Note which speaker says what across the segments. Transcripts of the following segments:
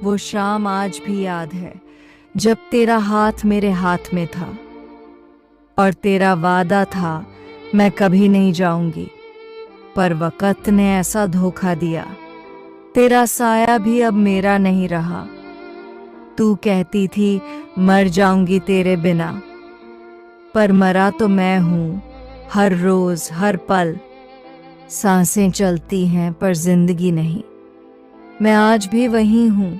Speaker 1: वो शाम आज भी याद है जब तेरा हाथ मेरे हाथ में था और तेरा वादा था मैं कभी नहीं जाऊंगी, पर वक़्त ने ऐसा धोखा दिया। तेरा साया भी अब मेरा नहीं रहा। तू कहती थी मर जाऊंगी तेरे बिना, पर मरा तो मैं हूं। हर रोज हर पल सांसें चलती हैं पर जिंदगी नहीं। मैं आज भी वही हूं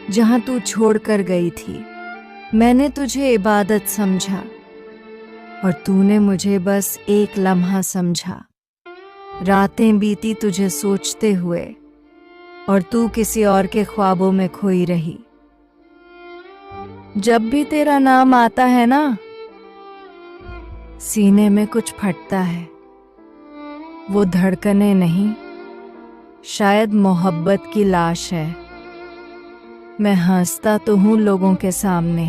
Speaker 1: जहां तू छोड़ कर गई थी। मैंने तुझे इबादत समझा और तूने मुझे बस एक लम्हा समझा। रातें बीती तुझे सोचते हुए और तू किसी और के ख्वाबों में खोई रही। जब भी तेरा नाम आता है ना, सीने में कुछ फटता है। वो धड़कने नहीं, शायद मोहब्बत की लाश है। मैं हंसता तो हूं लोगों के सामने,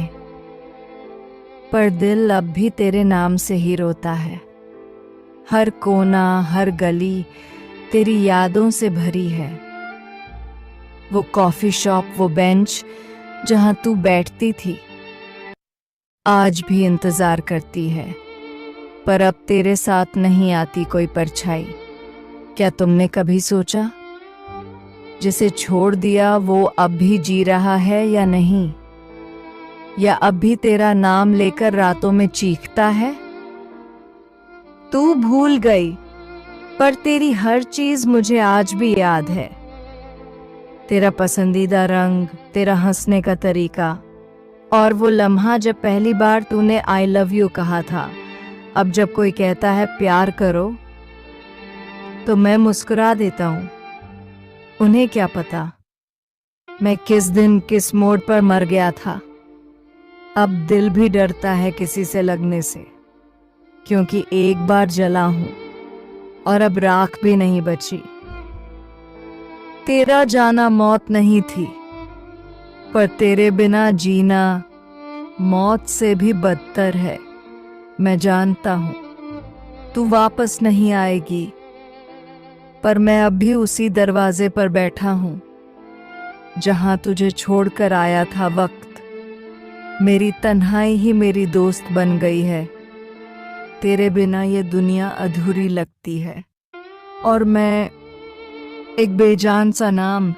Speaker 1: पर दिल अब भी तेरे नाम से ही रोता है। हर कोना हर गली तेरी यादों से भरी है। वो कॉफी शॉप, वो बेंच जहां तू बैठती थी, आज भी इंतजार करती है, पर अब तेरे साथ नहीं आती कोई परछाई। क्या तुमने कभी सोचा जिसे छोड़ दिया वो अब भी जी रहा है या नहीं, या अब भी तेरा नाम लेकर रातों में चीखता है? तू भूल गई, पर तेरी हर चीज मुझे आज भी याद है। तेरा पसंदीदा रंग, तेरा हंसने का तरीका, और वो लम्हा जब पहली बार तूने आई लव यू कहा था। अब जब कोई कहता है प्यार करो, तो मैं मुस्कुरा देता हूं। उन्हें क्या पता मैं किस दिन किस मोड़ पर मर गया था। अब दिल भी डरता है किसी से लगने से, क्योंकि एक बार जला हूं और अब राख भी नहीं बची। तेरा जाना मौत नहीं थी, पर तेरे बिना जीना मौत से भी बदतर है। मैं जानता हूं तू वापस नहीं आएगी, पर मैं अब भी उसी दरवाजे पर बैठा हूं जहां तुझे छोड़कर आया था वक्त। मेरी तन्हाई ही मेरी दोस्त बन गई है। तेरे बिना ये दुनिया अधूरी लगती है, और मैं एक बेजान सा नाम।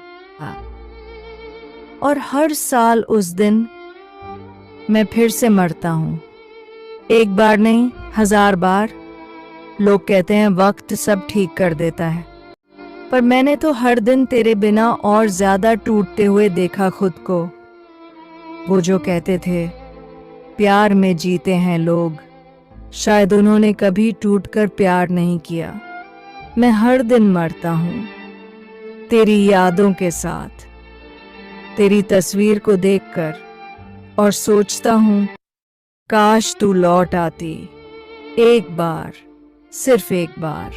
Speaker 1: और हर साल उस दिन मैं फिर से मरता हूं, एक बार नहीं 1000 बार। लोग कहते हैं वक्त सब ठीक कर देता है, पर मैंने तो हर दिन तेरे बिना और ज्यादा टूटते हुए देखा खुद को। वो जो कहते थे प्यार में जीते हैं लोग, शायद उन्होंने कभी टूटकर प्यार नहीं किया। मैं हर दिन मरता हूं तेरी यादों के साथ, तेरी तस्वीर को देखकर, और सोचता हूं काश तू लौट आती एक बार, सिर्फ एक बार।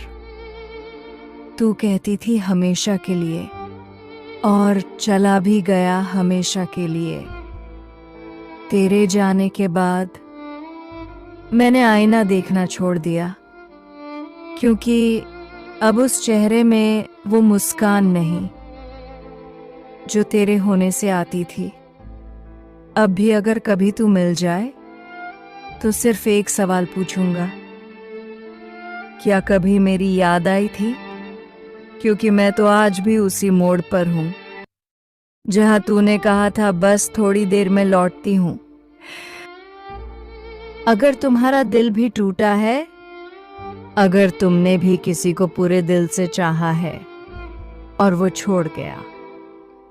Speaker 1: तू कहती थी हमेशा के लिए, और चला भी गया हमेशा के लिए। तेरे जाने के बाद मैंने आईना देखना छोड़ दिया, क्योंकि अब उस चेहरे में वो मुस्कान नहीं जो तेरे होने से आती थी। अब भी अगर कभी तू मिल जाए तो सिर्फ एक सवाल पूछूंगा, क्या कभी मेरी याद आई थी? क्योंकि मैं तो आज भी उसी मोड़ पर हूं जहां तूने कहा था बस थोड़ी देर में लौटती हूं। अगर तुम्हारा दिल भी टूटा है, अगर तुमने भी किसी को पूरे दिल से चाहा है और वो छोड़ गया,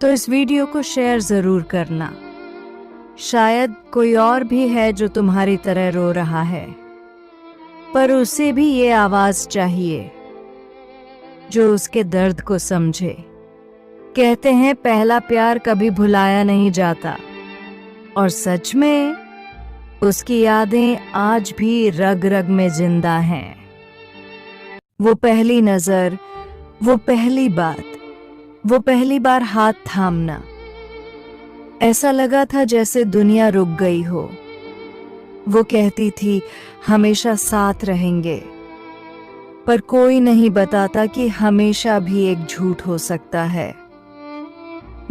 Speaker 1: तो इस वीडियो को शेयर जरूर करना। शायद कोई और भी है जो तुम्हारी तरह रो रहा है, पर उसे भी ये आवाज चाहिए जो उसके दर्द को समझे। कहते हैं पहला प्यार कभी भुलाया नहीं जाता, और सच में उसकी यादें आज भी रग रग में जिंदा हैं। वो पहली नजर, वो पहली बात, वो पहली बार हाथ थामना, ऐसा लगा था जैसे दुनिया रुक गई हो। वो कहती थी हमेशा साथ रहेंगे, पर कोई नहीं बताता कि हमेशा भी एक झूठ हो सकता है।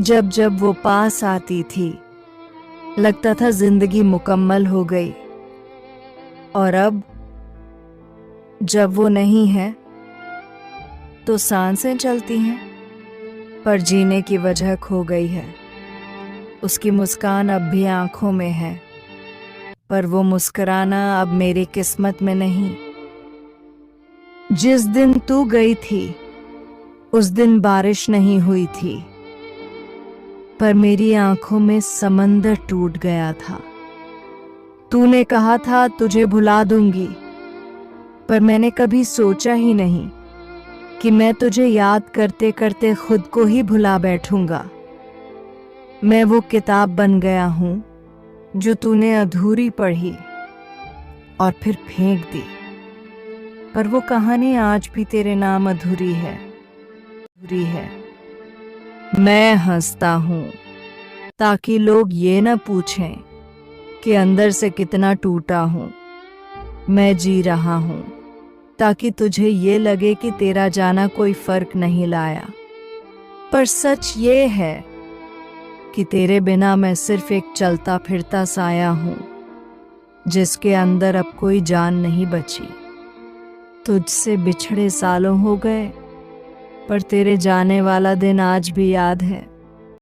Speaker 1: जब जब वो पास आती थी लगता था जिंदगी मुकम्मल हो गई, और अब जब वो नहीं है तो सांसें चलती हैं, पर जीने की वजह खो गई है। उसकी मुस्कान अब भी आंखों में है, पर वो मुस्कुराना अब मेरी किस्मत में नहीं। जिस दिन तू गई थी उस दिन बारिश नहीं हुई थी, पर मेरी आंखों में समंदर टूट गया था। तूने कहा था तुझे भुला दूंगी, पर मैंने कभी सोचा ही नहीं कि मैं तुझे याद करते करते खुद को ही भुला बैठूंगा। मैं वो किताब बन गया हूं जो तूने अधूरी पढ़ी और फिर फेंक दी, पर वो कहानी आज भी तेरे नाम अधूरी है। मैं हंसता हूं ताकि लोग ये न पूछें कि अंदर से कितना टूटा हूं। मैं जी रहा हूं ताकि तुझे ये लगे कि तेरा जाना कोई फर्क नहीं लाया, पर सच ये है कि तेरे बिना मैं सिर्फ एक चलता फिरता साया हूं, जिसके अंदर अब कोई जान नहीं बची। तुझसे बिछड़े सालों हो गए, पर तेरे जाने वाला दिन आज भी याद है।